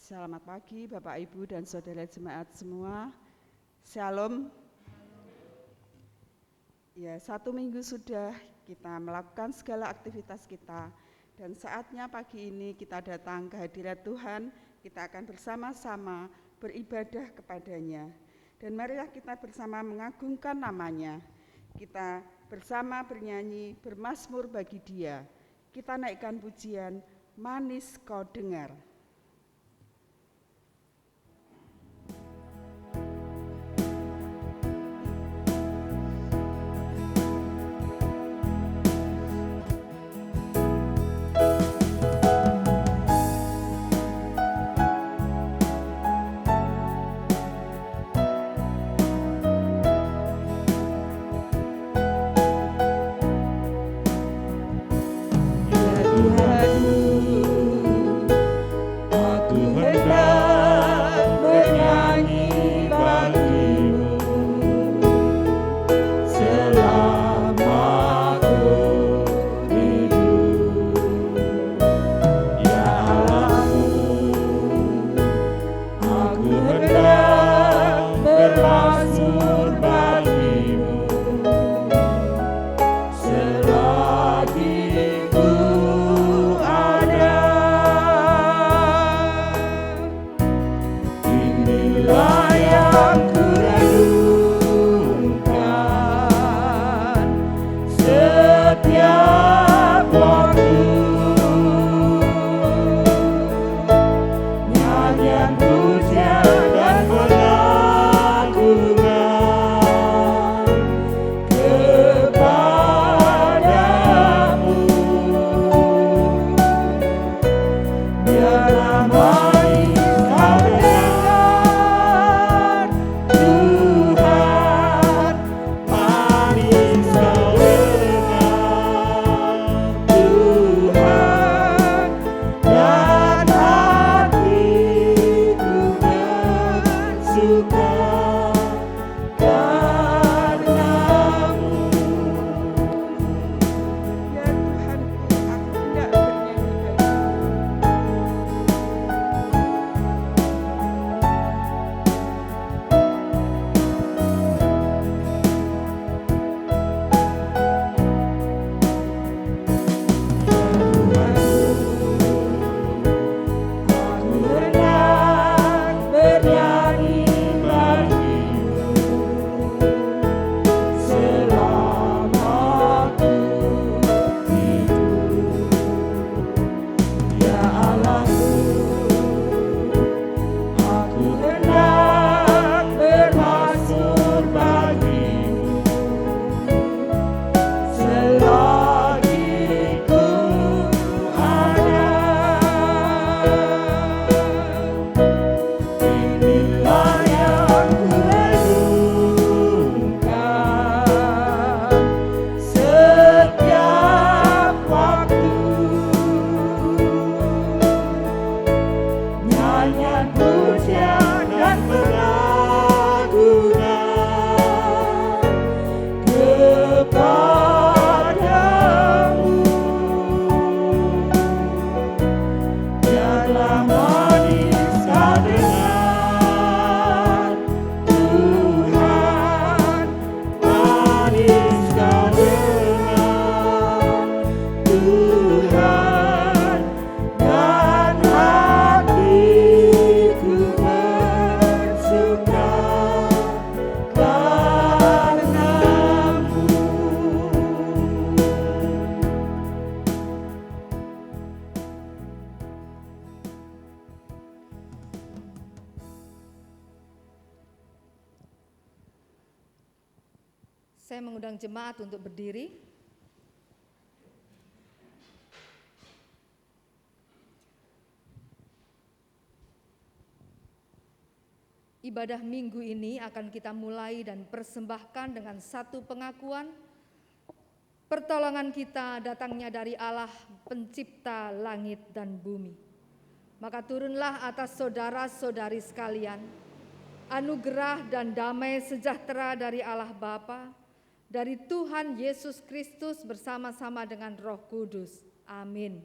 Selamat pagi Bapak Ibu dan Saudara Jemaat semua. Shalom. Ya, 1 minggu sudah kita melakukan segala aktivitas kita dan saatnya pagi ini kita datang ke hadirat Tuhan. Kita akan bersama-sama beribadah kepadanya. Dan marilah kita bersama mengagungkan namanya. Kita bersama bernyanyi bermazmur bagi Dia. Kita naikkan pujian Manis Kau Dengar. Saya mengundang jemaat untuk berdiri. Ibadah minggu ini akan kita mulai dan persembahkan dengan satu pengakuan. Pertolongan kita datangnya dari Allah pencipta langit dan bumi. Maka turunlah atas saudara-saudari sekalian anugerah dan damai sejahtera dari Allah Bapa, dari Tuhan Yesus Kristus bersama-sama dengan Roh Kudus. Amin.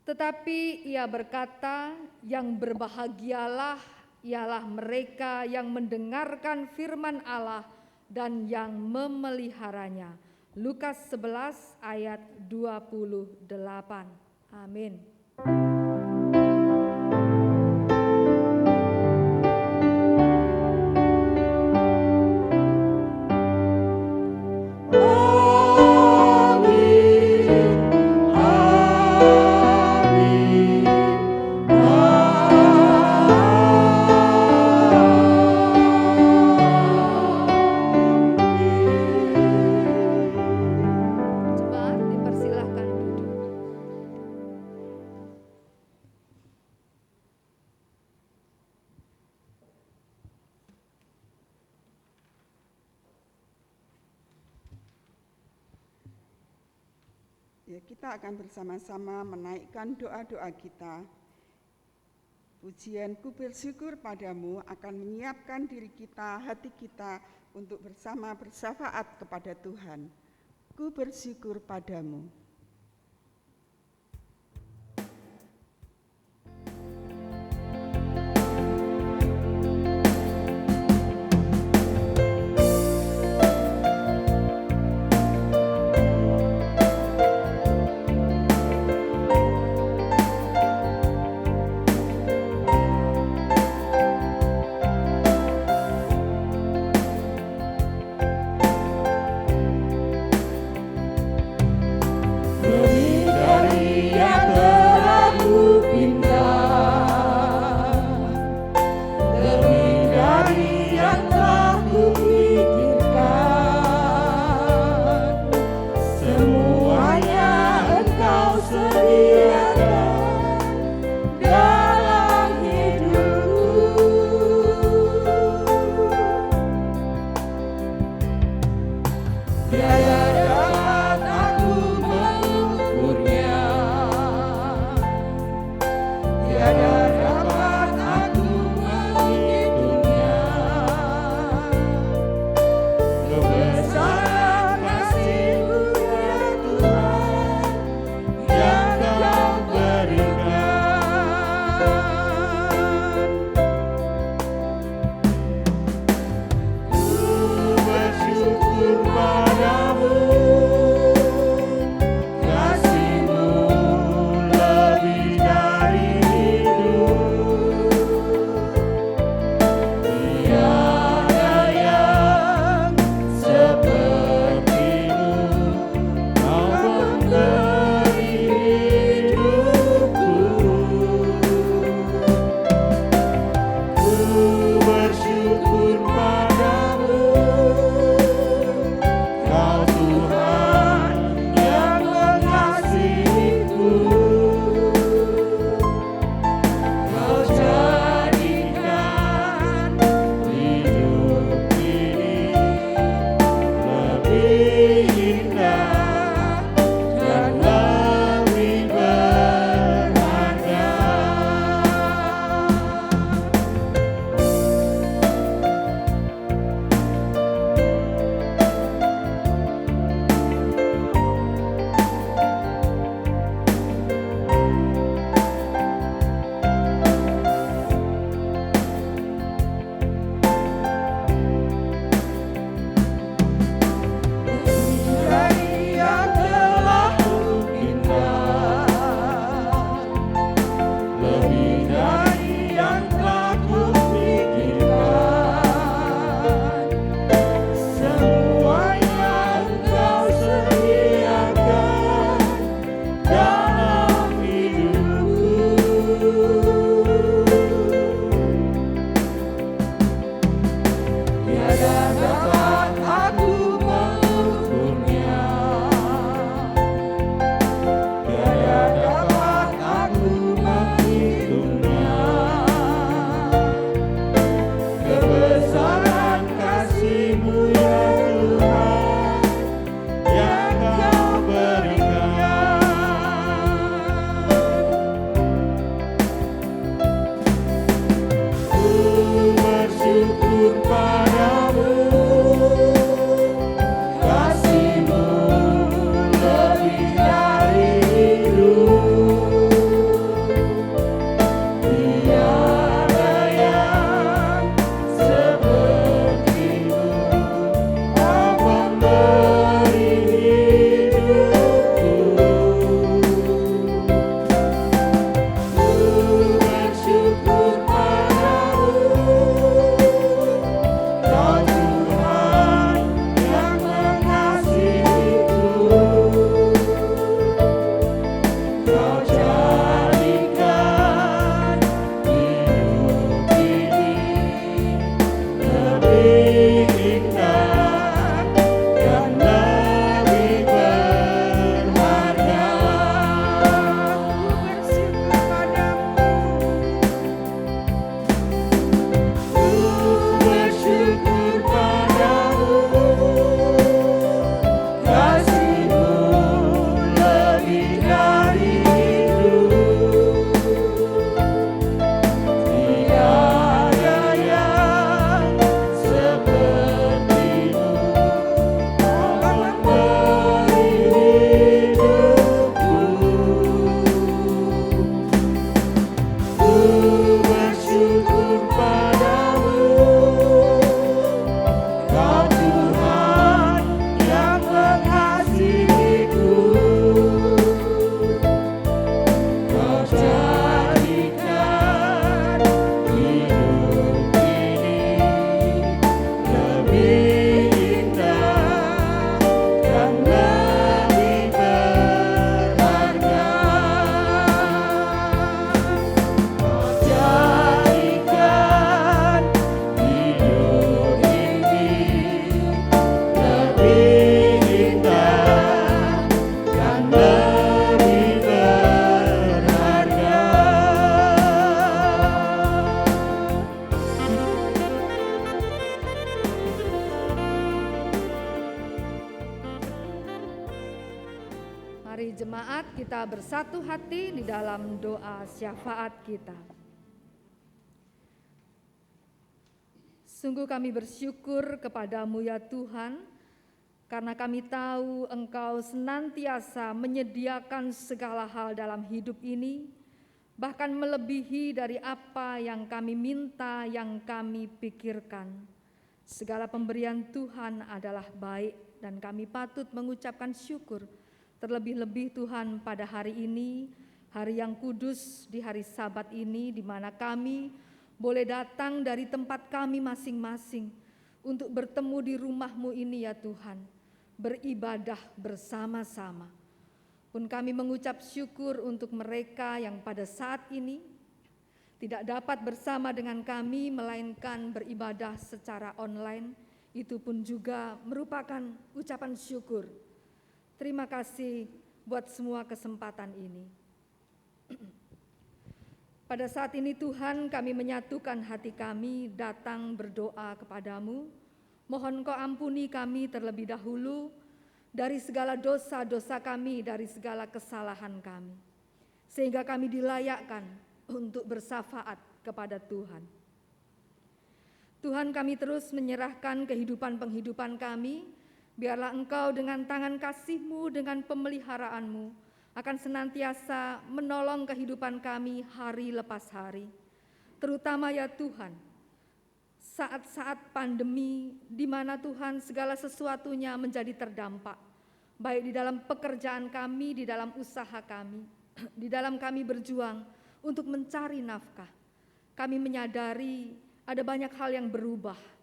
Tetapi ia berkata, yang berbahagialah ialah mereka yang mendengarkan firman Allah dan yang memeliharanya. Lukas 11 ayat 28. Amin. Jemaat dipersilahkan duduk. Ya, kita akan bersama-sama menaikkan doa-doa kita. Pujian ku bersyukur padamu akan menyiapkan diri kita, hati kita untuk bersama bersyafaat kepada Tuhan. Ku bersyukur padamu. kita bersatu hati di dalam doa syafaat kita. Sungguh kami bersyukur kepadamu ya Tuhan, karena kami tahu Engkau senantiasa menyediakan segala hal dalam hidup ini, bahkan melebihi dari apa yang kami minta, yang kami pikirkan. Segala pemberian Tuhan adalah baik dan kami patut mengucapkan syukur. Terlebih-lebih Tuhan pada hari ini, hari yang kudus di hari Sabat ini, di mana kami boleh datang dari tempat kami masing-masing untuk bertemu di rumah-Mu ini ya Tuhan, beribadah bersama-sama. Pun kami mengucap syukur untuk mereka yang pada saat ini tidak dapat bersama dengan kami melainkan beribadah secara online, itu pun juga merupakan ucapan syukur. Terima kasih buat semua kesempatan ini. Pada saat ini Tuhan, kami menyatukan hati kami datang berdoa kepadamu. Mohon Kau ampuni kami terlebih dahulu dari segala dosa-dosa kami, dari segala kesalahan kami, sehingga kami dilayakkan untuk bersafaat kepada Tuhan. Tuhan, kami terus menyerahkan kehidupan-penghidupan kami, biarlah Engkau dengan tangan kasih-Mu, dengan pemeliharaan-Mu, akan senantiasa menolong kehidupan kami hari lepas hari. Terutama ya Tuhan, saat-saat pandemi, di mana Tuhan segala sesuatunya menjadi terdampak, baik di dalam pekerjaan kami, di dalam usaha kami, di dalam kami berjuang untuk mencari nafkah. Kami menyadari ada banyak hal yang berubah.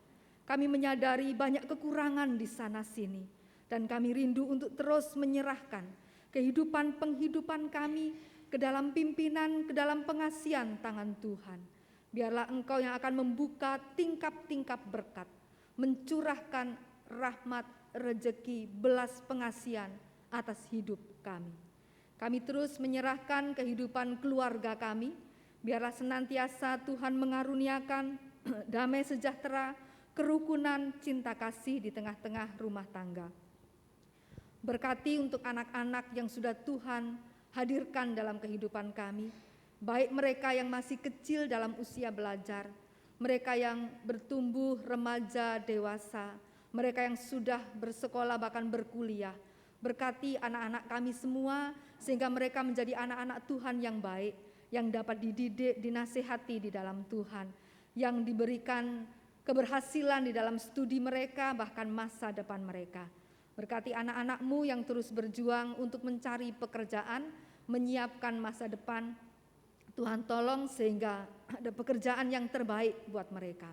Kami menyadari banyak kekurangan di sana-sini. Dan kami rindu untuk terus menyerahkan kehidupan-penghidupan kami ke dalam pimpinan, ke dalam pengasihan tangan Tuhan. Biarlah Engkau yang akan membuka tingkap-tingkap berkat, mencurahkan rahmat, rejeki, belas pengasihan atas hidup kami. Kami terus menyerahkan kehidupan keluarga kami, biarlah senantiasa Tuhan mengaruniakan damai sejahtera, kerukunan, cinta kasih di tengah-tengah rumah tangga. Berkati untuk anak-anak yang sudah Tuhan hadirkan dalam kehidupan kami, baik mereka yang masih kecil dalam usia belajar, mereka yang bertumbuh remaja, dewasa, mereka yang sudah bersekolah bahkan berkuliah. Berkati anak-anak kami semua sehingga mereka menjadi anak-anak Tuhan yang baik, yang dapat dididik, dinasihati di dalam Tuhan, yang diberikan keberhasilan di dalam studi mereka bahkan masa depan mereka. Berkati anak-anak-Mu yang terus berjuang untuk mencari pekerjaan, menyiapkan masa depan. Tuhan tolong sehingga ada pekerjaan yang terbaik buat mereka.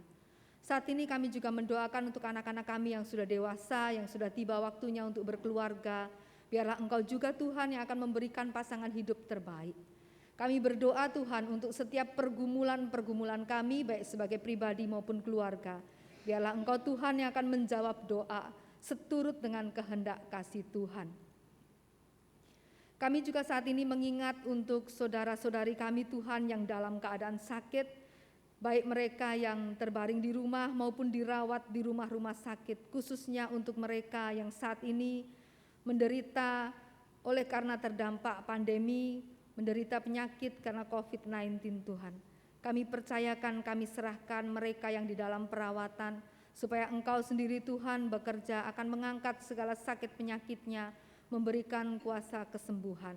Saat ini kami juga mendoakan untuk anak-anak kami yang sudah dewasa, yang sudah tiba waktunya untuk berkeluarga. Biarlah Engkau juga Tuhan yang akan memberikan pasangan hidup terbaik. Kami berdoa Tuhan untuk setiap pergumulan-pergumulan kami, baik sebagai pribadi maupun keluarga. Biarlah Engkau Tuhan yang akan menjawab doa seturut dengan kehendak kasih Tuhan. Kami juga saat ini mengingat untuk saudara-saudari kami Tuhan yang dalam keadaan sakit, baik mereka yang terbaring di rumah maupun dirawat di rumah-rumah sakit, khususnya untuk mereka yang saat ini menderita oleh karena terdampak pandemi, menderita penyakit karena COVID-19 Tuhan. Kami percayakan, kami serahkan mereka yang di dalam perawatan, supaya Engkau sendiri Tuhan bekerja akan mengangkat segala sakit penyakitnya, memberikan kuasa kesembuhan.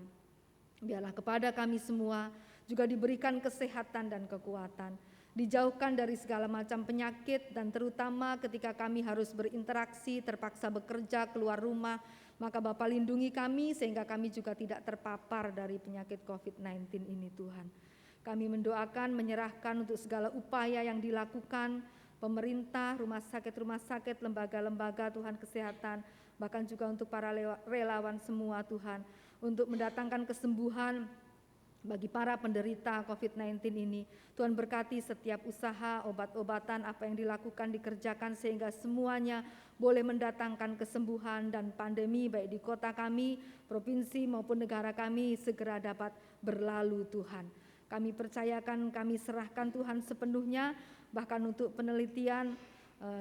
Biarlah kepada kami semua juga diberikan kesehatan dan kekuatan, dijauhkan dari segala macam penyakit, dan terutama ketika kami harus berinteraksi, terpaksa bekerja, keluar rumah, maka Bapa lindungi kami sehingga kami juga tidak terpapar dari penyakit COVID-19 ini Tuhan. Kami mendoakan, menyerahkan untuk segala upaya yang dilakukan pemerintah, rumah sakit, lembaga-lembaga Tuhan kesehatan, bahkan juga untuk para relawan semua Tuhan, untuk mendatangkan kesembuhan bagi para penderita COVID-19 ini. Tuhan berkati setiap usaha, obat-obatan, apa yang dilakukan, dikerjakan sehingga semuanya boleh mendatangkan kesembuhan dan pandemi baik di kota kami, provinsi maupun negara kami segera dapat berlalu Tuhan. Kami percayakan, kami serahkan Tuhan sepenuhnya, bahkan untuk penelitian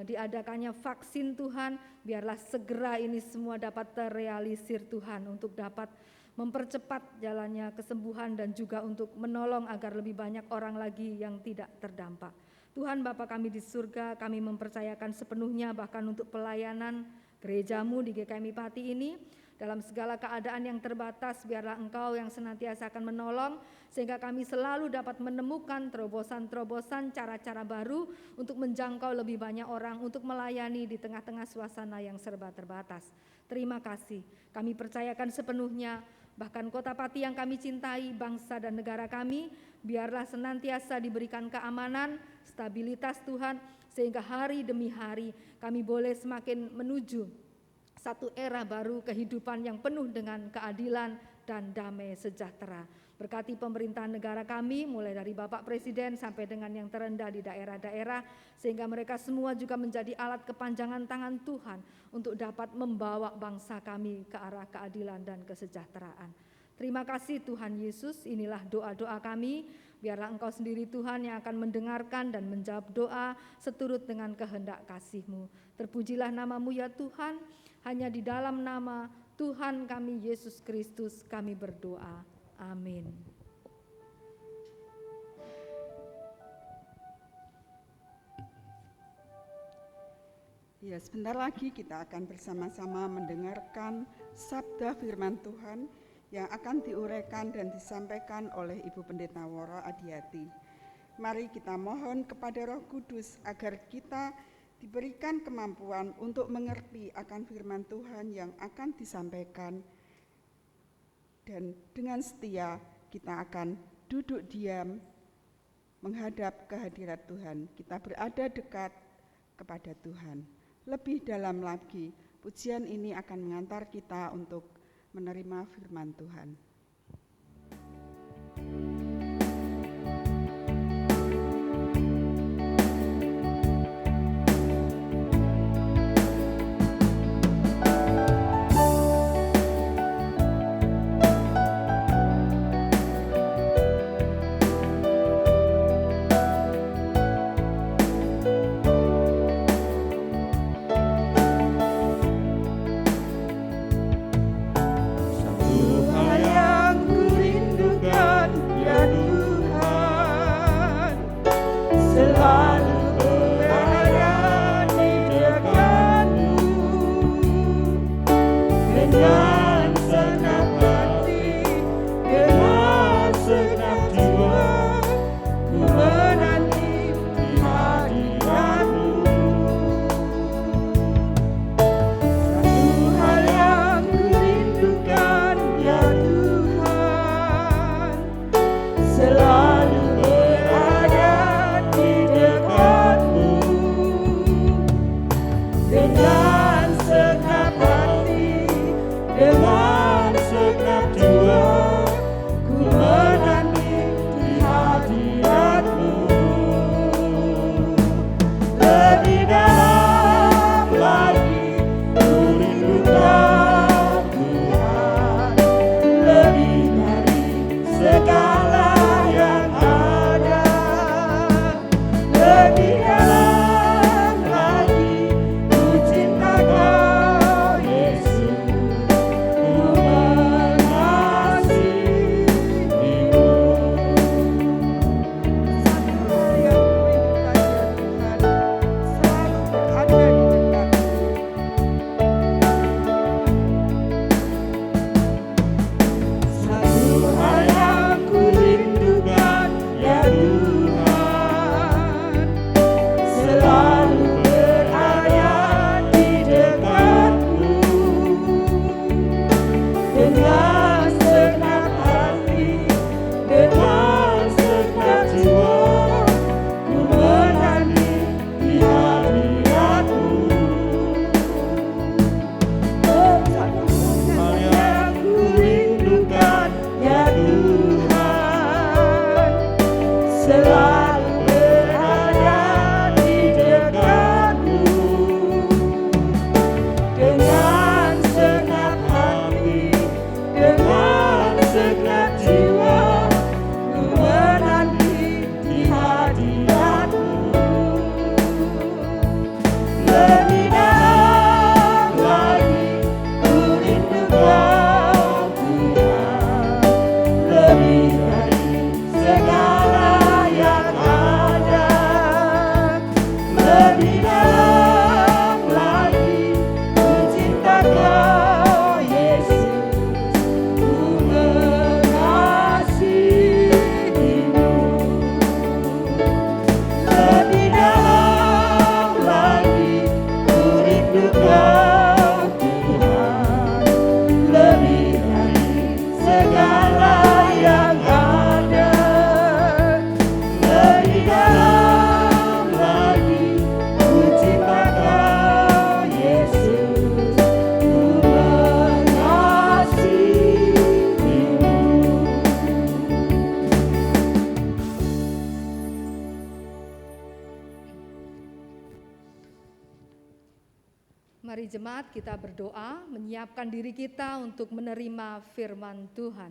diadakannya vaksin Tuhan, biarlah segera ini semua dapat terrealisir Tuhan, untuk dapat mempercepat jalannya kesembuhan dan juga untuk menolong agar lebih banyak orang lagi yang tidak terdampak. Tuhan Bapa kami di surga, kami mempercayakan sepenuhnya bahkan untuk pelayanan gerejamu di GKMI Pati ini. Dalam segala keadaan yang terbatas, biarlah Engkau yang senantiasa akan menolong, sehingga kami selalu dapat menemukan terobosan-terobosan, cara-cara baru untuk menjangkau lebih banyak orang, untuk melayani di tengah-tengah suasana yang serba terbatas. Terima kasih, kami percayakan sepenuhnya, bahkan Kota Pati yang kami cintai, bangsa dan negara kami, biarlah senantiasa diberikan keamanan, stabilitas Tuhan, sehingga hari demi hari kami boleh semakin menuju satu era baru kehidupan yang penuh dengan keadilan dan damai sejahtera. Berkati pemerintahan negara kami mulai dari Bapak Presiden sampai dengan yang terendah di daerah-daerah, sehingga mereka semua juga menjadi alat kepanjangan tangan Tuhan untuk dapat membawa bangsa kami ke arah keadilan dan kesejahteraan. Terima kasih Tuhan Yesus, inilah doa-doa kami. Biarlah Engkau sendiri Tuhan yang akan mendengarkan dan menjawab doa seturut dengan kehendak kasih-Mu. Terpujilah nama-Mu ya Tuhan, hanya di dalam nama Tuhan kami Yesus Kristus kami berdoa. Amin. Ya, sebentar lagi kita akan bersama-sama mendengarkan sabda firman Tuhan yang akan diuraikan dan disampaikan oleh Ibu Pendeta Woro Adiati. Mari kita mohon kepada Roh Kudus agar kita diberikan kemampuan untuk mengerti akan firman Tuhan yang akan disampaikan, dan dengan setia kita akan duduk diam menghadap kehadirat Tuhan. Kita berada dekat kepada Tuhan. Lebih dalam lagi, pujian ini akan mengantar kita untuk menerima firman Tuhan. Mari jemaat kita berdoa, menyiapkan diri kita untuk menerima firman Tuhan.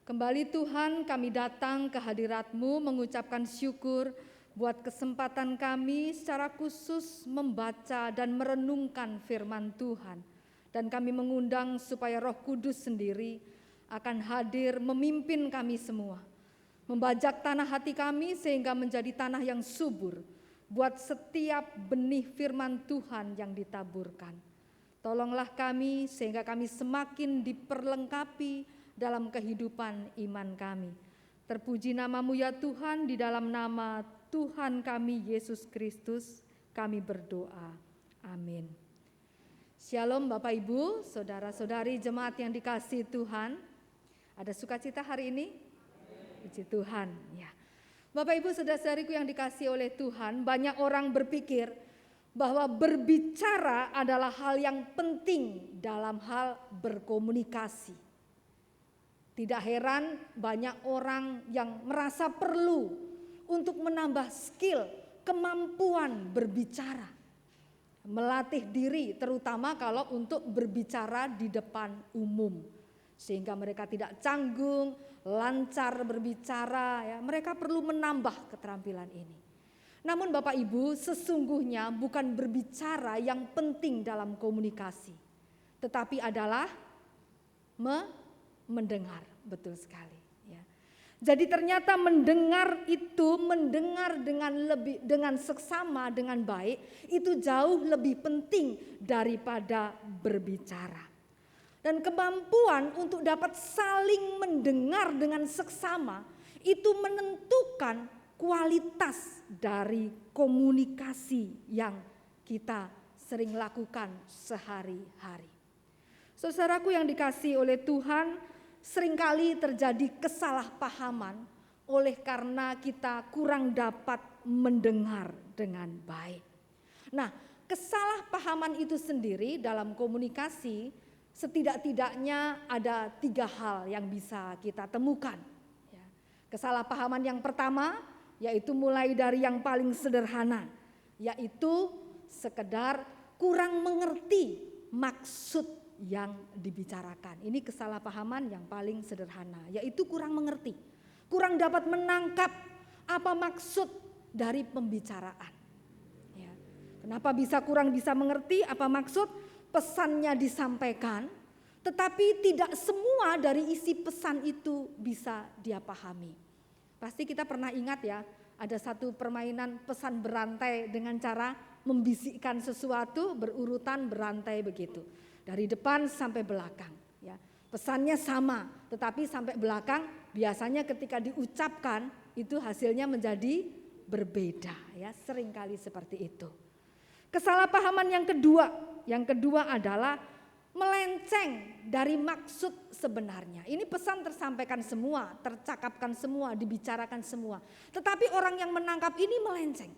Kembali Tuhan, kami datang ke hadirat-Mu mengucapkan syukur buat kesempatan kami secara khusus membaca dan merenungkan firman Tuhan. Dan kami mengundang supaya Roh Kudus sendiri akan hadir memimpin kami semua. Membajak tanah hati kami sehingga menjadi tanah yang subur buat setiap benih firman Tuhan yang ditaburkan. Tolonglah kami sehingga kami semakin diperlengkapi dalam kehidupan iman kami. Terpuji nama-Mu ya Tuhan, di dalam nama Tuhan kami Yesus Kristus kami berdoa. Amin. Shalom Bapak Ibu, saudara-saudari jemaat yang dikasihi Tuhan. Ada sukacita hari ini? Puji Tuhan ya. Bapak Ibu saudara-saudariku yang dikasihi oleh Tuhan, banyak orang berpikir bahwa berbicara adalah hal yang penting dalam hal berkomunikasi. Tidak heran banyak orang yang merasa perlu untuk menambah skill, kemampuan berbicara. Melatih diri terutama kalau untuk berbicara di depan umum. Sehingga mereka tidak canggung, lancar berbicara, ya. Mereka perlu menambah keterampilan ini. Namun Bapak Ibu, sesungguhnya bukan berbicara yang penting dalam komunikasi, tetapi adalah mendengar, betul sekali. Ya. Jadi ternyata mendengar itu, mendengar dengan seksama, dengan baik, itu jauh lebih penting daripada berbicara. Dan kemampuan untuk dapat saling mendengar dengan seksama itu menentukan kualitas dari komunikasi yang kita sering lakukan sehari-hari. Saudaraku yang dikasihi oleh Tuhan, seringkali terjadi kesalahpahaman oleh karena kita kurang dapat mendengar dengan baik. Nah, kesalahpahaman itu sendiri dalam komunikasi setidak-tidaknya ada 3 hal yang bisa kita temukan. Kesalahpahaman yang pertama yaitu mulai dari yang paling sederhana, yaitu sekedar kurang mengerti maksud yang dibicarakan. Ini kesalahpahaman yang paling sederhana, yaitu kurang mengerti, kurang dapat menangkap apa maksud dari pembicaraan. Ya. Kenapa kurang bisa mengerti apa maksud? Pesannya disampaikan, tetapi tidak semua dari isi pesan itu bisa dia pahami. Pasti kita pernah ingat ya, ada satu permainan pesan berantai dengan cara membisikkan sesuatu berurutan berantai begitu. Dari depan sampai belakang. Ya. Pesannya sama, tetapi sampai belakang biasanya ketika diucapkan itu hasilnya menjadi berbeda. Ya, seringkali seperti itu. Kesalahpahaman yang kedua adalah melenceng dari maksud sebenarnya. Ini pesan tersampaikan semua, tercakapkan semua, dibicarakan semua. Tetapi orang yang menangkap ini melenceng.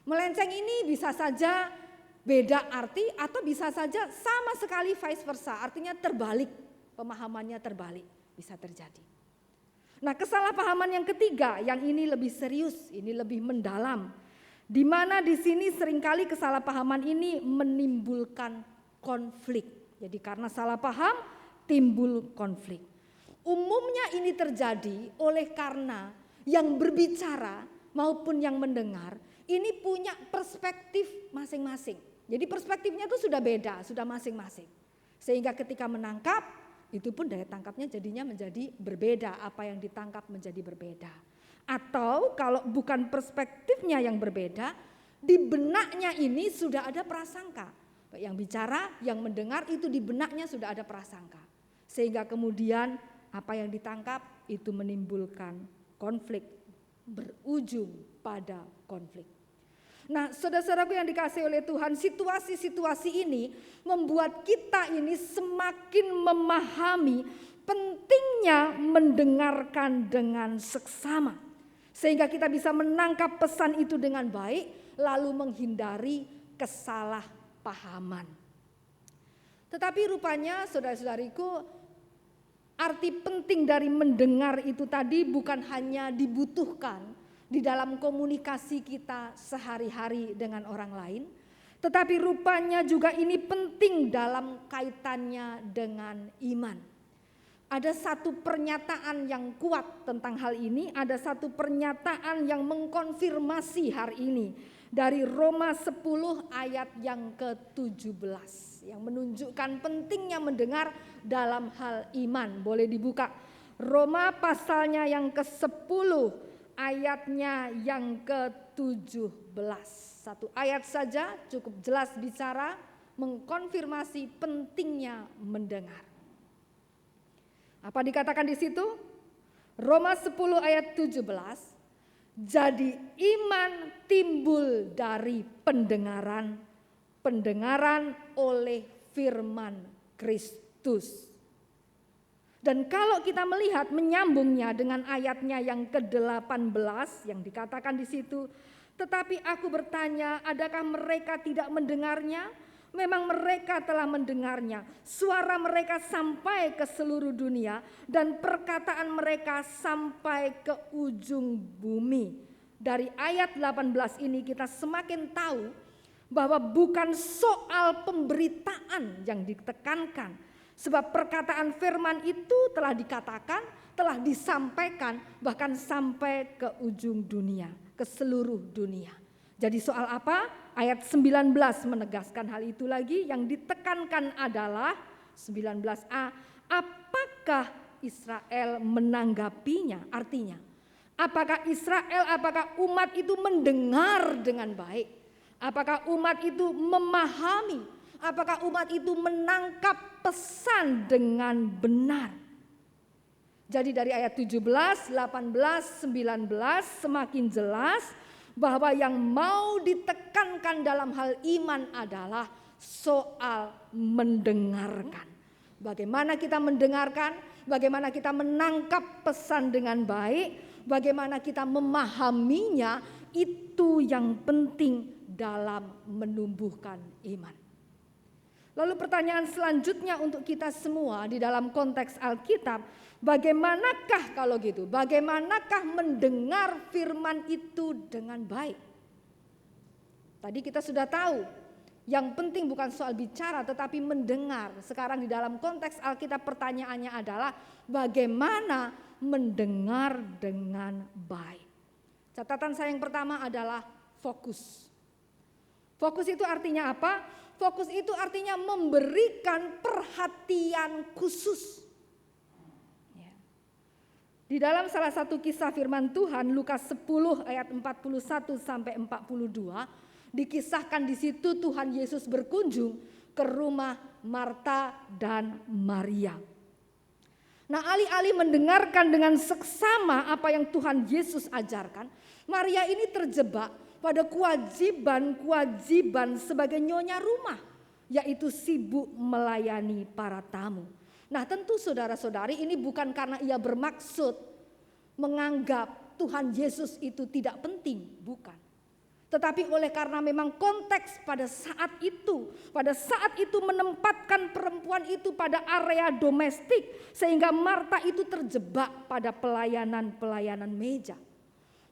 Melenceng ini bisa saja beda arti atau bisa saja sama sekali vice versa. Artinya terbalik, pemahamannya terbalik, bisa terjadi. Nah, kesalahpahaman yang ketiga, yang ini lebih serius, ini lebih mendalam. Di mana di sini seringkali kesalahpahaman ini menimbulkan konflik. Jadi karena salah paham timbul konflik. Umumnya ini terjadi oleh karena yang berbicara maupun yang mendengar ini punya perspektif masing-masing. Jadi perspektifnya itu sudah beda, sudah masing-masing. Sehingga ketika menangkap itu pun daya tangkapnya jadinya menjadi berbeda, apa yang ditangkap menjadi berbeda. Atau kalau bukan perspektifnya yang berbeda, di benaknya ini sudah ada prasangka. Yang bicara, yang mendengar itu di benaknya sudah ada prasangka. Sehingga kemudian apa yang ditangkap itu menimbulkan konflik, berujung pada konflik. Nah, saudara-saudaraku yang dikasihi oleh Tuhan, situasi-situasi ini membuat kita ini semakin memahami pentingnya mendengarkan dengan seksama. Sehingga kita bisa menangkap pesan itu dengan baik, lalu menghindari kesalahpahaman. Tetapi rupanya saudara-saudariku, arti penting dari mendengar itu tadi bukan hanya dibutuhkan di dalam komunikasi kita sehari-hari dengan orang lain, Tetapi rupanya juga ini penting dalam kaitannya dengan iman. Ada satu pernyataan yang kuat tentang hal ini, ada satu pernyataan yang mengkonfirmasi hari ini dari Roma 10 ayat yang ke-17 yang menunjukkan pentingnya mendengar dalam hal iman. Boleh dibuka Roma pasalnya yang ke-10 ayatnya yang ke-17. Satu ayat saja cukup jelas bicara mengkonfirmasi pentingnya mendengar. Apa dikatakan di situ? Roma 10 ayat 17. Jadi iman timbul dari pendengaran, pendengaran oleh firman Kristus. Dan kalau kita melihat menyambungnya dengan ayatnya yang ke-18 yang dikatakan di situ, tetapi aku bertanya, adakah mereka tidak mendengarnya? Memang mereka telah mendengarnya. Suara mereka sampai ke seluruh dunia dan perkataan mereka sampai ke ujung bumi. Dari ayat 18 ini kita semakin tahu bahwa bukan soal pemberitaan yang ditekankan. Sebab perkataan firman itu telah dikatakan, telah disampaikan bahkan sampai ke ujung dunia, ke seluruh dunia. Jadi soal apa? Ayat 19 menegaskan hal itu lagi. Yang ditekankan adalah 19a, apakah Israel menanggapinya? Artinya, apakah Israel, apakah umat itu mendengar dengan baik? Apakah umat itu memahami? Apakah umat itu menangkap pesan dengan benar? Jadi dari ayat 17, 18, 19 semakin jelas bahwa yang mau ditekankan dalam hal iman adalah soal mendengarkan. Bagaimana kita mendengarkan, bagaimana kita menangkap pesan dengan baik, bagaimana kita memahaminya, itu yang penting dalam menumbuhkan iman. Lalu pertanyaan selanjutnya untuk kita semua di dalam konteks Alkitab, bagaimanakah kalau gitu? Bagaimanakah mendengar firman itu dengan baik? Tadi kita sudah tahu, yang penting bukan soal bicara tetapi mendengar. Sekarang di dalam konteks Alkitab pertanyaannya adalah bagaimana mendengar dengan baik? Catatan saya yang pertama adalah fokus. Fokus itu artinya apa? Fokus itu artinya memberikan perhatian khusus. Di dalam salah satu kisah firman Tuhan, Lukas 10 ayat 41 sampai 42, dikisahkan di situ Tuhan Yesus berkunjung ke rumah Marta dan Maria. Nah, alih-alih mendengarkan dengan seksama apa yang Tuhan Yesus ajarkan, Maria ini terjebak pada kewajiban sebagai nyonya rumah, yaitu sibuk melayani para tamu. Nah, tentu saudara-saudari ini bukan karena ia bermaksud menganggap Tuhan Yesus itu tidak penting, bukan. Tetapi oleh karena memang konteks pada saat itu menempatkan perempuan itu pada area domestik, sehingga Marta itu terjebak pada pelayanan meja.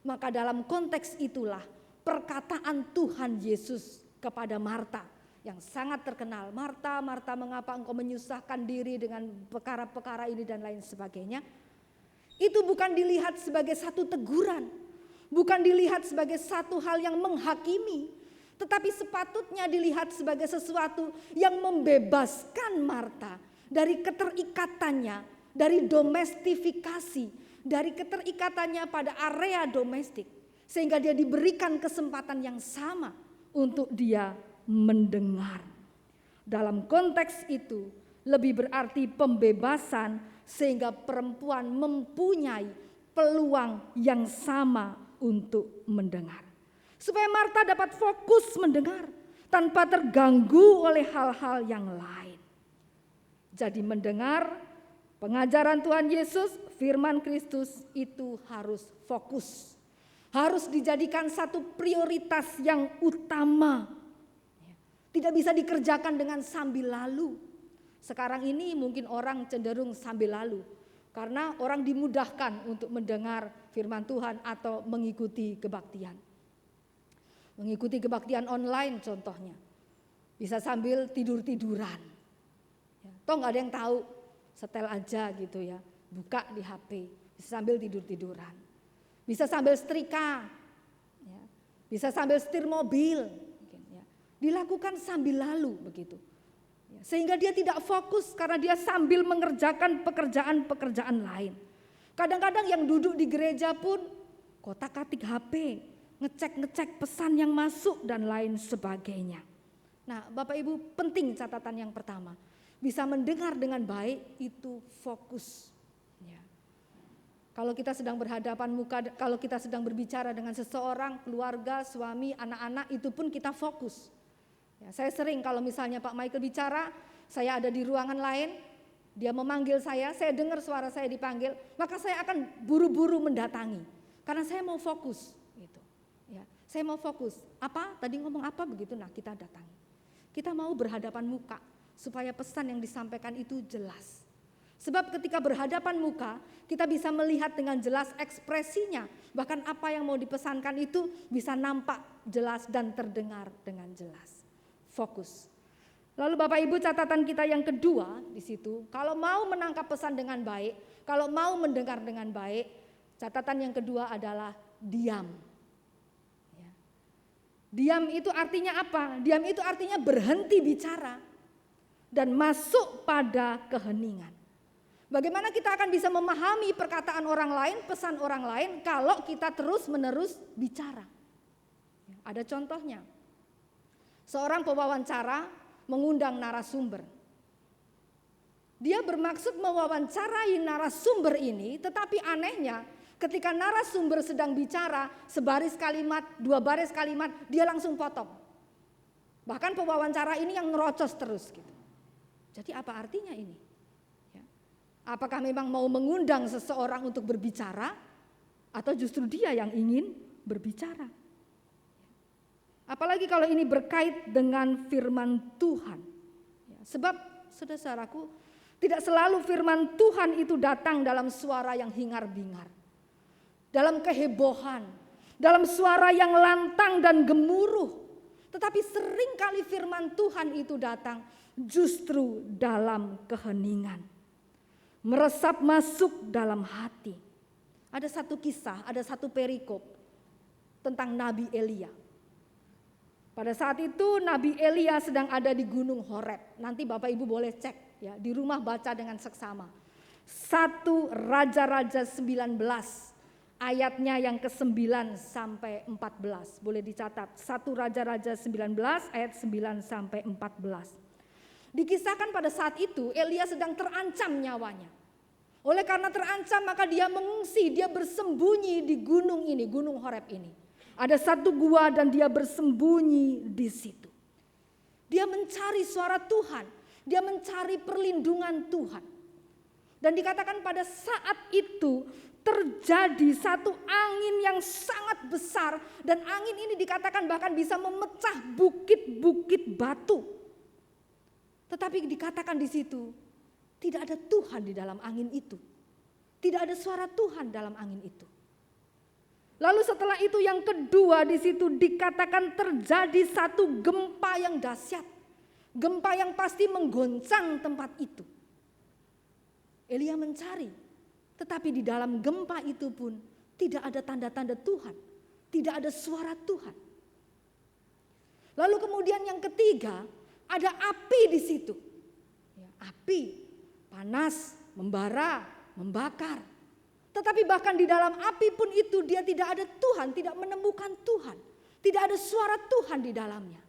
Maka dalam konteks itulah perkataan Tuhan Yesus kepada Marta yang sangat terkenal. Marta, Marta, mengapa engkau menyusahkan diri dengan perkara-perkara ini dan lain sebagainya. Itu bukan dilihat sebagai satu teguran, bukan dilihat sebagai satu hal yang menghakimi, tetapi sepatutnya dilihat sebagai sesuatu yang membebaskan Marta dari keterikatannya, dari domestifikasi, dari keterikatannya pada area domestik. Sehingga dia diberikan kesempatan yang sama untuk dia mendengar. Dalam konteks itu lebih berarti pembebasan sehingga perempuan mempunyai peluang yang sama untuk mendengar. Supaya Marta dapat fokus mendengar tanpa terganggu oleh hal-hal yang lain. Jadi mendengar pengajaran Tuhan Yesus, firman Kristus itu harus fokus. Harus dijadikan satu prioritas yang utama. Tidak bisa dikerjakan dengan sambil lalu. Sekarang ini mungkin orang cenderung sambil lalu. Karena orang dimudahkan untuk mendengar firman Tuhan atau mengikuti kebaktian. Mengikuti kebaktian online contohnya. bisa sambil tidur-tiduran. Ya, toh nggak ada yang tahu, setel aja gitu ya, buka di HP, bisa sambil tidur-tiduran. Bisa sambil setrika, ya, bisa sambil setir mobil, ya. Dilakukan sambil lalu begitu. Ya, sehingga dia tidak fokus karena dia sambil mengerjakan pekerjaan-pekerjaan lain. Kadang-kadang yang duduk di gereja pun kotak-katik HP, ngecek-ngecek pesan yang masuk dan lain sebagainya. Nah, Bapak Ibu, penting catatan yang pertama, bisa mendengar dengan baik itu fokus. Ya. Kalau kita sedang berhadapan muka, kalau kita sedang berbicara dengan seseorang, keluarga, suami, anak-anak, itu pun kita fokus. Ya, saya sering kalau misalnya Pak Michael bicara, saya ada di ruangan lain, dia memanggil saya dengar suara saya dipanggil, maka saya akan buru-buru mendatangi, karena saya mau fokus. Gitu. Ya, saya mau fokus. Apa? Tadi ngomong apa begitu? Nah, kita datangi. Kita mau berhadapan muka supaya pesan yang disampaikan itu jelas. Sebab ketika berhadapan muka, kita bisa melihat dengan jelas ekspresinya. Bahkan apa yang mau dipesankan itu bisa nampak jelas dan terdengar dengan jelas. Fokus. Lalu Bapak Ibu, catatan kita yang kedua di situ, kalau mau menangkap pesan dengan baik, kalau mau mendengar dengan baik, catatan yang kedua adalah diam. Ya. Diam itu artinya apa? Diam itu artinya berhenti bicara dan masuk pada keheningan. Bagaimana kita akan bisa memahami perkataan orang lain, pesan orang lain kalau kita terus-menerus bicara? Ya, ada contohnya. Seorang pewawancara mengundang narasumber. Dia bermaksud mewawancarai narasumber ini, tetapi anehnya ketika narasumber sedang bicara sebaris kalimat, dua baris kalimat, dia langsung potong. Bahkan pewawancara ini yang ngerocos terus gitu. Jadi apa artinya ini? Ya. Apakah memang mau mengundang seseorang untuk berbicara atau justru dia yang ingin berbicara? Apalagi kalau ini berkait dengan firman Tuhan. Ya, sebab saudara-saudaraku, tidak selalu firman Tuhan itu datang dalam suara yang hingar-bingar, dalam kehebohan, dalam suara yang lantang dan gemuruh. Tetapi seringkali firman Tuhan itu datang justru dalam keheningan, meresap masuk dalam hati. Ada satu kisah, ada satu perikop tentang Nabi Elia. Pada saat itu Nabi Elia sedang ada di Gunung Horeb. Nanti Bapak Ibu boleh cek ya, di rumah baca dengan seksama. 1 Raja-Raja 19 ayatnya yang ke-9 sampai 14. Boleh dicatat. 1 Raja-Raja 19 ayat 9 sampai 14. Dikisahkan pada saat itu Elia sedang terancam nyawanya. Oleh karena terancam maka dia mengungsi, dia bersembunyi di gunung ini, Gunung Horeb ini. Ada satu gua dan dia bersembunyi di situ. Dia mencari suara Tuhan, dia mencari perlindungan Tuhan. Dan dikatakan pada saat itu terjadi satu angin yang sangat besar, dan angin ini dikatakan bahkan bisa memecah bukit-bukit batu. Tetapi dikatakan di situ tidak ada Tuhan di dalam angin itu. Tidak ada suara Tuhan dalam angin itu. Lalu setelah itu yang kedua di situ dikatakan terjadi satu gempa yang dahsyat. Gempa yang pasti menggoncang tempat itu. Elia mencari, tetapi di dalam gempa itu pun tidak ada tanda-tanda Tuhan. Tidak ada suara Tuhan. Lalu kemudian yang ketiga ada api di situ. Ya, api, panas, membara, membakar. Tetapi bahkan di dalam api pun itu dia tidak ada Tuhan, tidak menemukan Tuhan. Tidak ada suara Tuhan di dalamnya.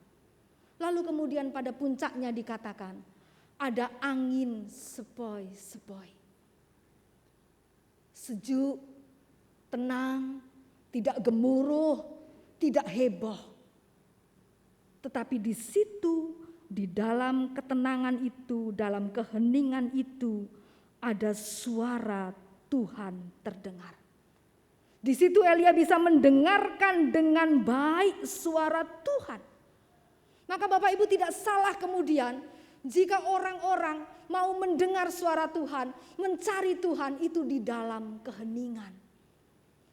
Lalu kemudian pada puncaknya dikatakan ada angin sepoi-sepoi. Sejuk, tenang, tidak gemuruh, tidak heboh. Tetapi di situ, di dalam ketenangan itu, dalam keheningan itu ada suara Tuhan terdengar. Di situ Elia bisa mendengarkan dengan baik suara Tuhan. Maka Bapak Ibu tidak salah kemudian jika orang-orang mau mendengar suara Tuhan, mencari Tuhan itu di dalam keheningan.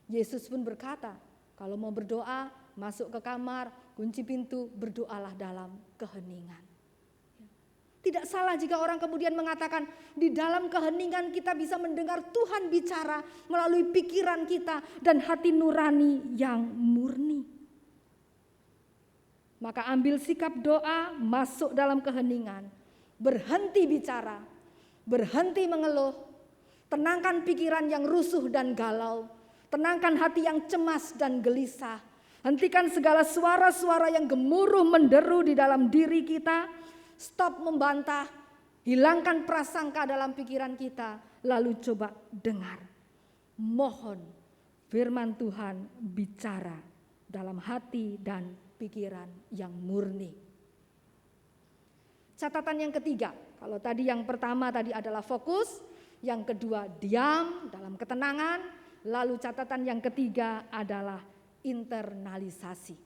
Yesus pun berkata, kalau mau berdoa masuk ke kamar, Kunci pintu, berdoalah dalam keheningan. Tidak salah jika orang kemudian mengatakan di dalam keheningan kita bisa mendengar Tuhan bicara melalui pikiran kita dan hati nurani yang murni. Maka ambil sikap doa, masuk dalam keheningan, berhenti bicara, berhenti mengeluh, tenangkan pikiran yang rusuh dan galau, tenangkan hati yang cemas dan gelisah, hentikan segala suara-suara yang gemuruh menderu di dalam diri kita. Stop membantah, hilangkan prasangka dalam pikiran kita, lalu coba dengar. Mohon firman Tuhan bicara dalam hati dan pikiran yang murni. Catatan yang ketiga, kalau tadi yang pertama tadi adalah fokus, yang kedua diam dalam ketenangan, lalu catatan yang ketiga adalah internalisasi.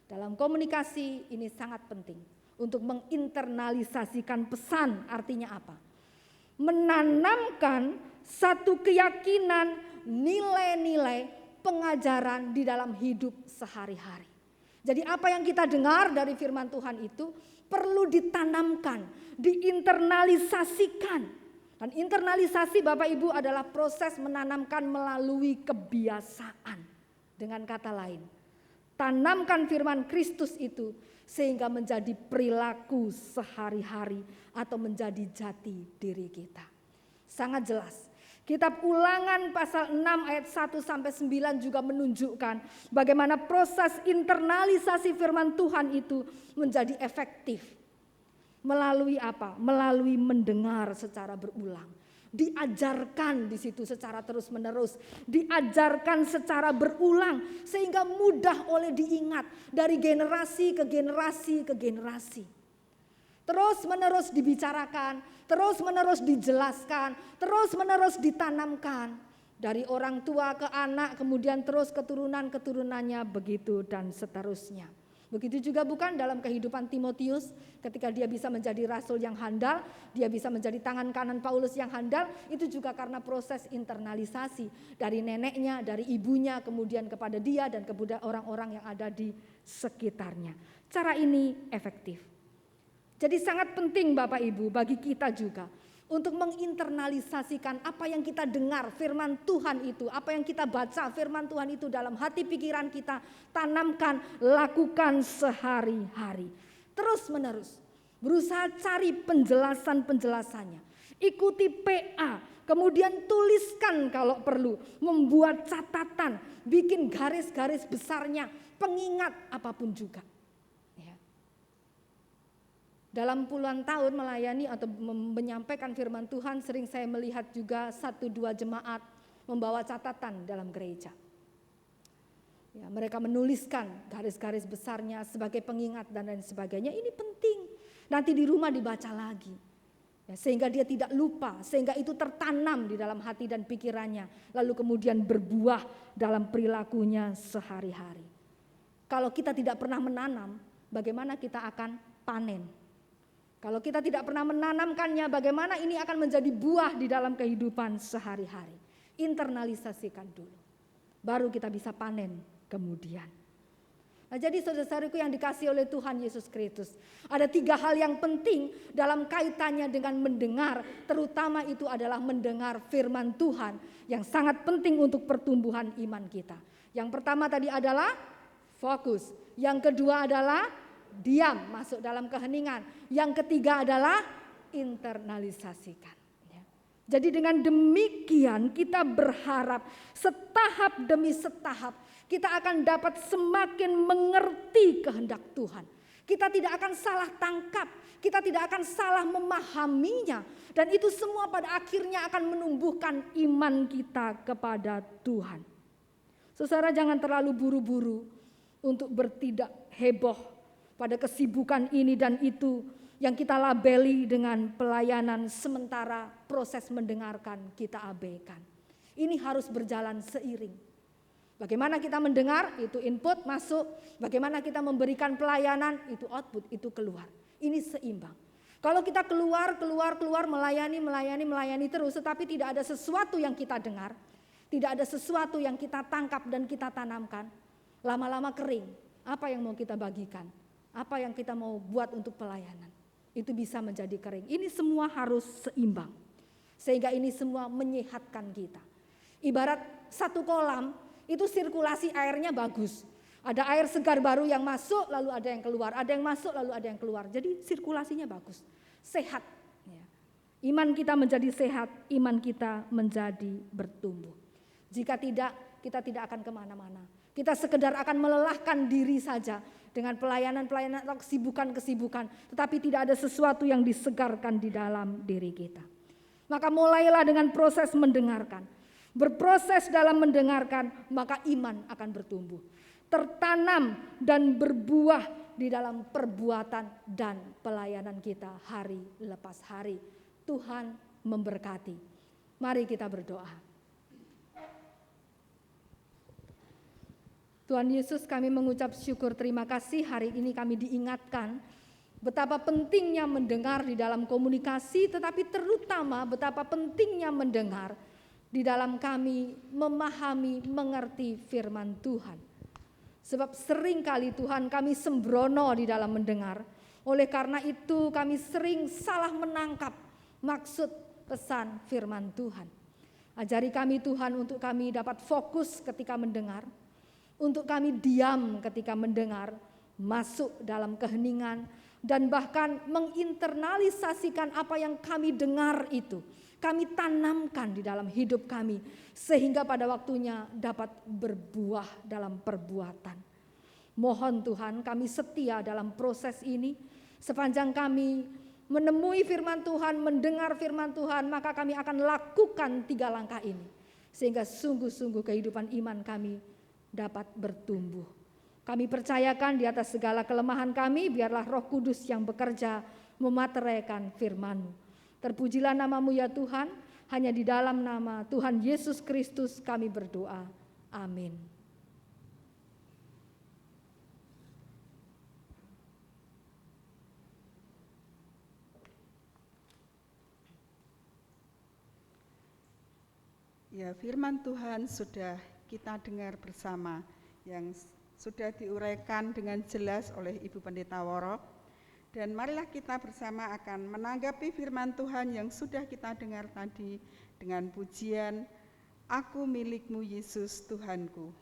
Dalam komunikasi ini sangat penting. Untuk menginternalisasikan pesan, artinya apa? Menanamkan satu keyakinan, nilai-nilai pengajaran di dalam hidup sehari-hari. Jadi apa yang kita dengar dari firman Tuhan itu perlu ditanamkan, diinternalisasikan. Dan internalisasi Bapak Ibu adalah proses menanamkan melalui kebiasaan. Dengan kata lain, tanamkan firman Kristus itu sehingga menjadi perilaku sehari-hari atau menjadi jati diri kita. Sangat jelas. Kitab Ulangan pasal 6 ayat 1 sampai 9 juga menunjukkan bagaimana proses internalisasi firman Tuhan itu menjadi efektif. Melalui apa? Melalui mendengar secara berulang. Diajarkan di situ secara terus-menerus, diajarkan secara berulang sehingga mudah oleh diingat dari generasi ke generasi ke generasi. Terus-menerus dibicarakan, terus-menerus dijelaskan, terus-menerus ditanamkan dari orang tua ke anak, kemudian terus keturunan-keturunannya begitu dan seterusnya. Begitu juga bukan dalam kehidupan Timotius ketika dia bisa menjadi rasul yang handal, dia bisa menjadi tangan kanan Paulus yang handal, itu juga karena proses internalisasi dari neneknya, dari ibunya, kemudian kepada dia dan kepada orang-orang yang ada di sekitarnya. Cara ini efektif. Jadi sangat penting Bapak Ibu bagi kita juga untuk menginternalisasikan apa yang kita dengar firman Tuhan itu, apa yang kita baca firman Tuhan itu dalam hati pikiran kita, tanamkan, lakukan sehari-hari. Terus menerus, berusaha cari penjelasan-penjelasannya, ikuti PA, kemudian tuliskan kalau perlu, membuat catatan, bikin garis-garis besarnya, pengingat apapun juga. Dalam puluhan tahun melayani atau menyampaikan firman Tuhan, sering saya melihat juga 1-2 jemaat membawa catatan dalam gereja. Ya, mereka menuliskan garis-garis besarnya sebagai pengingat dan lain sebagainya. Ini penting. Nanti di rumah dibaca lagi. Ya, sehingga dia tidak lupa, sehingga itu tertanam di dalam hati dan pikirannya. Lalu kemudian berbuah dalam perilakunya sehari-hari. Kalau kita tidak pernah menanam, bagaimana kita akan panen? Kalau kita tidak pernah menanamkannya, bagaimana ini akan menjadi buah di dalam kehidupan sehari-hari. Internalisasikan dulu, baru kita bisa panen kemudian. Nah, jadi saudara-saudariku yang dikasihi oleh Tuhan Yesus Kristus, ada 3 hal yang penting dalam kaitannya dengan mendengar, terutama itu adalah mendengar firman Tuhan yang sangat penting untuk pertumbuhan iman kita. Yang pertama tadi adalah fokus, yang kedua adalah diam, masuk dalam keheningan. Yang ketiga adalah internalisasikan. Jadi dengan demikian kita berharap setahap demi setahap kita akan dapat semakin mengerti kehendak Tuhan. Kita tidak akan salah tangkap, kita tidak akan salah memahaminya. Dan itu semua pada akhirnya akan menumbuhkan iman kita kepada Tuhan. Saudara, jangan terlalu buru-buru untuk bertindak heboh pada kesibukan ini dan itu yang kita labeli dengan pelayanan sementara, proses mendengarkan kita abaikan. Ini harus berjalan seiring. Bagaimana kita mendengar, itu input masuk. Bagaimana kita memberikan pelayanan, itu output, itu keluar. Ini seimbang. Kalau kita keluar, melayani terus, tetapi tidak ada sesuatu yang kita dengar, tidak ada sesuatu yang kita tangkap dan kita tanamkan, lama-lama kering. apa yang mau kita bagikan, apa yang kita mau buat untuk pelayanan. Itu bisa menjadi kering. Ini semua harus seimbang. Sehingga ini semua menyehatkan kita. Ibarat satu kolam, itu sirkulasi airnya bagus. Ada air segar baru yang masuk, lalu ada yang keluar. Ada yang masuk, lalu ada yang keluar. Jadi sirkulasinya bagus, sehat. Iman kita menjadi sehat, iman kita menjadi bertumbuh. Jika tidak, kita tidak akan kemana-mana. Kita sekedar akan melelahkan diri saja dengan pelayanan-pelayanan atau kesibukan-kesibukan. Tetapi tidak ada sesuatu yang disegarkan di dalam diri kita. Maka mulailah dengan proses mendengarkan. Berproses dalam mendengarkan, maka iman akan bertumbuh. Tertanam dan berbuah di dalam perbuatan dan pelayanan kita hari lepas hari. Tuhan memberkati. Mari kita berdoa. Tuhan Yesus, kami mengucap syukur terima kasih hari ini kami diingatkan betapa pentingnya mendengar di dalam komunikasi, tetapi terutama betapa pentingnya mendengar di dalam kami memahami, mengerti firman Tuhan. Sebab seringkali Tuhan kami sembrono di dalam mendengar. Oleh karena itu kami sering salah menangkap maksud pesan firman Tuhan. Ajari kami Tuhan untuk kami dapat fokus ketika mendengar. Untuk kami diam ketika mendengar, masuk dalam keheningan, dan bahkan menginternalisasikan apa yang kami dengar itu. Kami tanamkan di dalam hidup kami, sehingga pada waktunya dapat berbuah dalam perbuatan. Mohon Tuhan kami setia dalam proses ini, sepanjang kami menemui firman Tuhan, mendengar firman Tuhan, maka kami akan lakukan 3 langkah ini. Sehingga sungguh-sungguh kehidupan iman kami dapat bertumbuh. Kami percayakan di atas segala kelemahan kami, biarlah Roh Kudus yang bekerja memateraikan firman-Mu. Terpujilah nama-Mu ya Tuhan, hanya di dalam nama Tuhan Yesus Kristus kami berdoa. Amin. Ya, firman Tuhan sudah kita dengar bersama yang sudah diuraikan dengan jelas oleh Ibu Pendeta Woro. Dan marilah kita bersama akan menanggapi firman Tuhan yang sudah kita dengar tadi dengan pujian, Aku milik-Mu Yesus Tuhanku.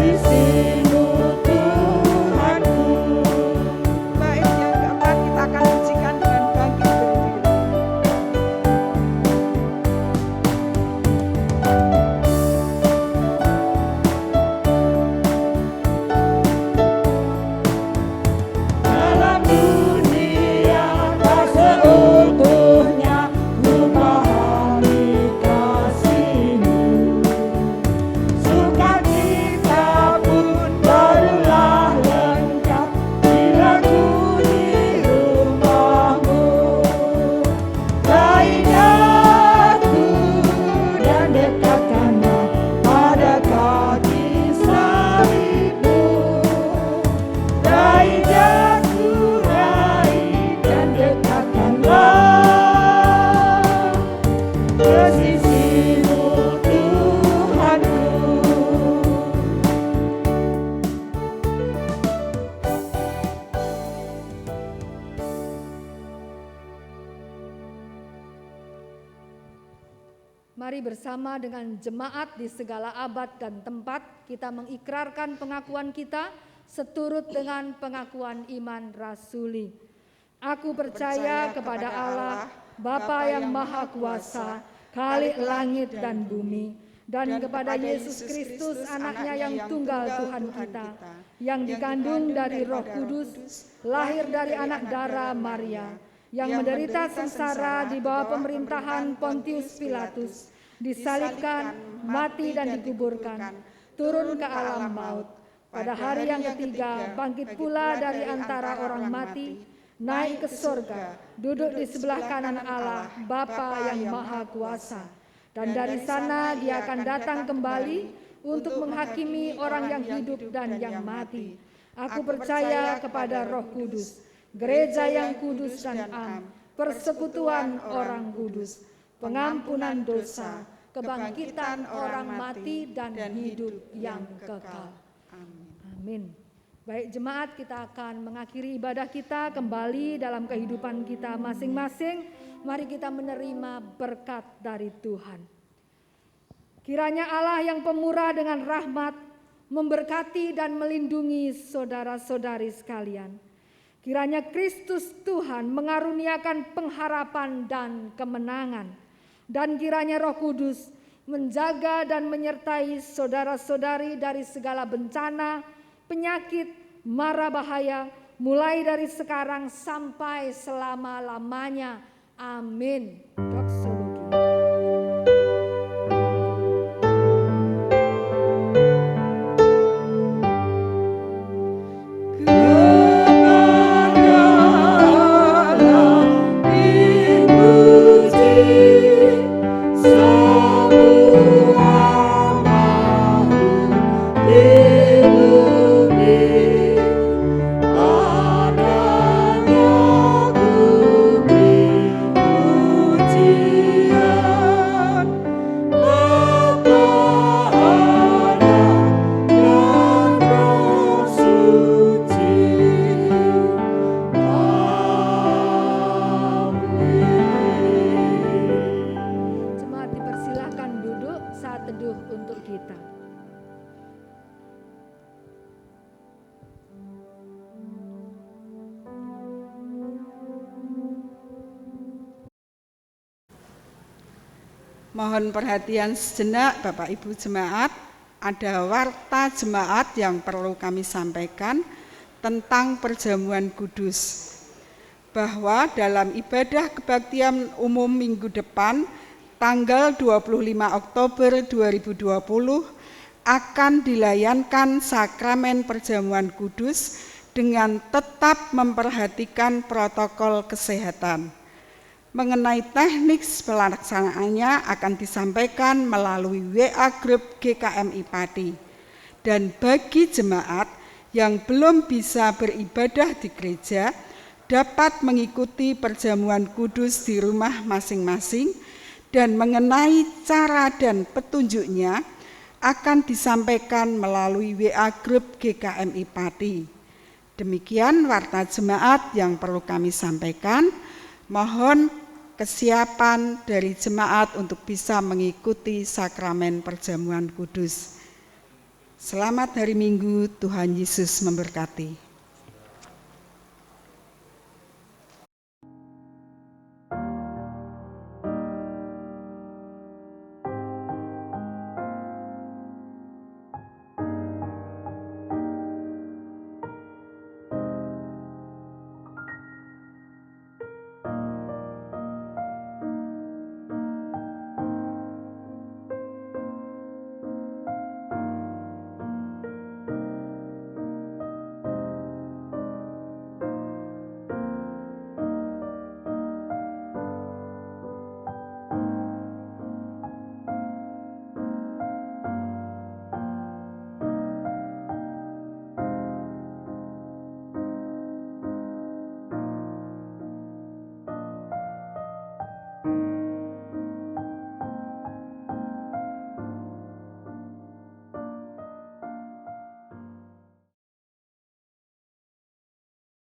Sisimu Tuhanku. Bait yang keempat kita akan pujikan dengan bangkit berdiri. Dalam dunia tak seutuhnya ku pahami kasih-Mu. Sukacita pun barulah lengkap bila ku di rumah-Mu. Raihku dan dekatkanlah pada kaki salib-Mu. Raih dan dekatkanlah ke sisi-Mu Tuhanku. Mari bersama dengan jemaat di segala abad dan tempat kita mengikrarkan pengakuan kita seturut dengan pengakuan iman rasuli. Aku percaya kepada Allah, Bapa yang Maha Kuasa, Khalik langit dan bumi, dan kepada Yesus Kristus anaknya yang tunggal Tuhan kita, yang dikandung dari Roh Kudus, lahir dari anak darah Maria, yang menderita sengsara di bawah pemerintahan Pontius Pilatus, disalibkan, mati dan dikuburkan, turun ke alam maut. Pada hari yang ketiga bangkit pula dari antara orang mati, naik ke surga, duduk di sebelah kanan Allah, Bapa yang Maha Kuasa. Dan dari sana Dia akan datang kembali untuk menghakimi orang yang hidup dan yang mati. Aku percaya kepada Roh Kudus, gereja yang kudus dan am, persekutuan orang kudus, pengampunan dosa, kebangkitan orang mati dan hidup yang kekal. Amin. Baik jemaat, kita akan mengakhiri ibadah kita kembali dalam kehidupan kita masing-masing. Mari kita menerima berkat dari Tuhan. Kiranya Allah yang pemurah dengan rahmat memberkati dan melindungi saudara-saudari sekalian. Kiranya Kristus Tuhan mengaruniakan pengharapan dan kemenangan. Dan kiranya Roh Kudus menjaga dan menyertai saudara-saudari dari segala bencana, penyakit, mara bahaya, mulai dari sekarang sampai selama-lamanya. Amin. Doksologi. Mohon perhatian sejenak Bapak Ibu jemaat, ada warta jemaat yang perlu kami sampaikan tentang perjamuan kudus. Bahwa dalam ibadah kebaktian umum minggu depan, tanggal 25 Oktober 2020, akan dilayankan sakramen perjamuan kudus dengan tetap memperhatikan protokol kesehatan. Mengenai teknik pelaksanaannya akan disampaikan melalui WA Group GKMI Pati. Dan bagi jemaat yang belum bisa beribadah di gereja, dapat mengikuti perjamuan kudus di rumah masing-masing, dan mengenai cara dan petunjuknya akan disampaikan melalui WA Group GKMI Pati. Demikian warta jemaat yang perlu kami sampaikan. Mohon kesiapan dari jemaat untuk bisa mengikuti sakramen perjamuan kudus. Selamat hari Minggu, Tuhan Yesus memberkati.